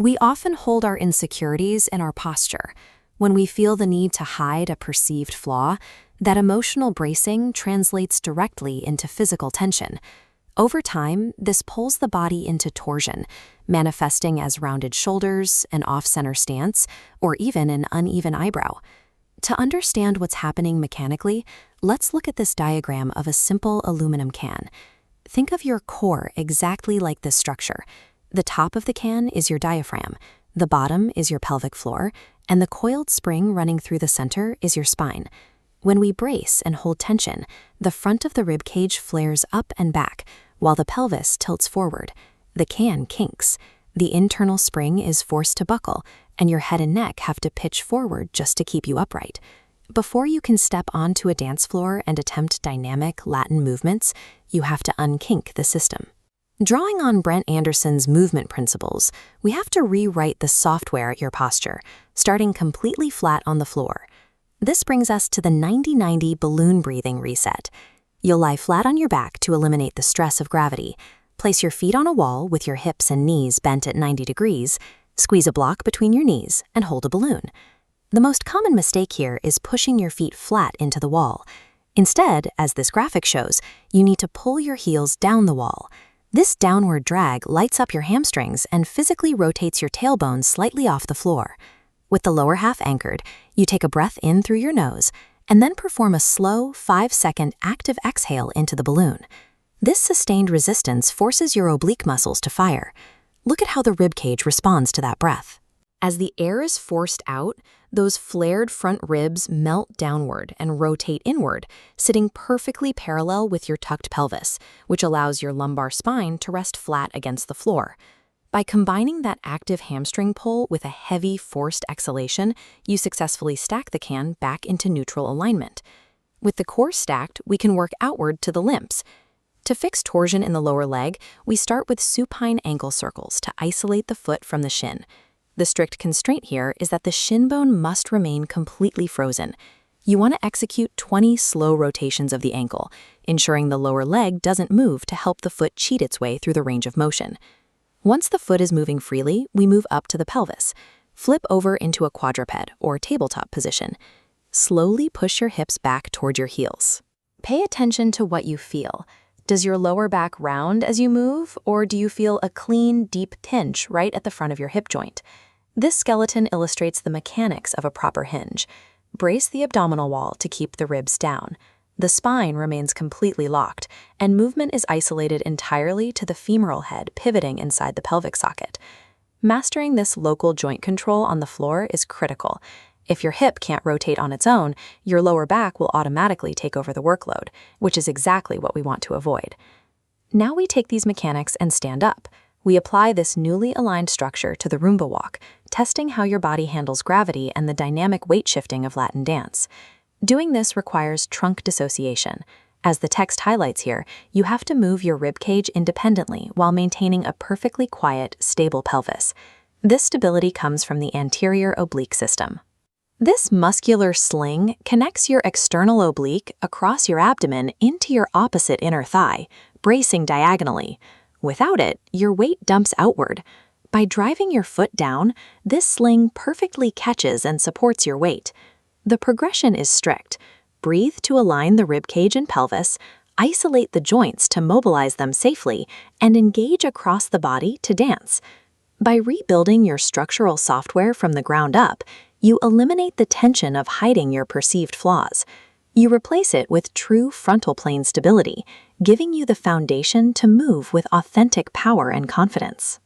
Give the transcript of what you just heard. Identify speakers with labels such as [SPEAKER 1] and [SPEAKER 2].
[SPEAKER 1] We often hold our insecurities in our posture. When we feel the need to hide a perceived flaw, that emotional bracing translates directly into physical tension. Over time, this pulls the body into torsion, manifesting as rounded shoulders, an off-center stance, or even an uneven eyebrow. To understand what's happening mechanically, let's look at this diagram of a simple aluminum can. Think of your core exactly like this structure. The top of the can is your diaphragm, the bottom is your pelvic floor, and the coiled spring running through the center is your spine. When we brace and hold tension, the front of the rib cage flares up and back, while the pelvis tilts forward. The can kinks. The internal spring is forced to buckle, and your head and neck have to pitch forward just to keep you upright. Before you can step onto a dance floor and attempt dynamic Latin movements, you have to unkink the system. Drawing on Brent Anderson's movement principles, we have to rewrite the software at your posture, starting completely flat on the floor. This brings us to the 90-90 balloon breathing reset. You'll lie flat on your back to eliminate the stress of gravity. Place your feet on a wall with your hips and knees bent at 90 degrees, squeeze a block between your knees, and hold a balloon. The most common mistake here is pushing your feet flat into the wall. Instead, as this graphic shows, you need to pull your heels down the wall. This downward drag lights up your hamstrings and physically rotates your tailbone slightly off the floor. With the lower half anchored, you take a breath in through your nose and then perform a slow 5-second active exhale into the balloon. This sustained resistance forces your oblique muscles to fire. Look at how the rib cage responds to that breath. As the air is forced out, those flared front ribs melt downward and rotate inward, sitting perfectly parallel with your tucked pelvis, which allows your lumbar spine to rest flat against the floor. By combining that active hamstring pull with a heavy forced exhalation, you successfully stack the can back into neutral alignment. With the core stacked, we can work outward to the limbs. To fix torsion in the lower leg, we start with supine ankle circles to isolate the foot from the shin. The strict constraint here is that the shin bone must remain completely frozen. You want to execute 20 slow rotations of the ankle, ensuring the lower leg doesn't move to help the foot cheat its way through the range of motion. Once the foot is moving freely, we move up to the pelvis. Flip over into a quadruped or tabletop position. Slowly push your hips back toward your heels. Pay attention to what you feel. Does your lower back round as you move, or do you feel a clean, deep pinch right at the front of your hip joint? This skeleton illustrates the mechanics of a proper hinge. Brace the abdominal wall to keep the ribs down. The spine remains completely locked, and movement is isolated entirely to the femoral head pivoting inside the pelvic socket. Mastering this local joint control on the floor is critical. If your hip can't rotate on its own, your lower back will automatically take over the workload, which is exactly what we want to avoid. Now we take these mechanics and stand up. We apply this newly aligned structure to the Roomba walk, testing how your body handles gravity and the dynamic weight shifting of Latin dance. Doing this requires trunk dissociation. As the text highlights here, you have to move your rib cage independently while maintaining a perfectly quiet, stable pelvis. This stability comes from the anterior oblique system. This muscular sling connects your external oblique across your abdomen into your opposite inner thigh, bracing diagonally. Without it, your weight dumps outward. By driving your foot down, this sling perfectly catches and supports your weight. The progression is strict. Breathe to align the rib cage and pelvis, isolate the joints to mobilize them safely, and engage across the body to dance. By rebuilding your structural software from the ground up, you eliminate the tension of hiding your perceived flaws. You replace it with true frontal plane stability, giving you the foundation to move with authentic power and confidence.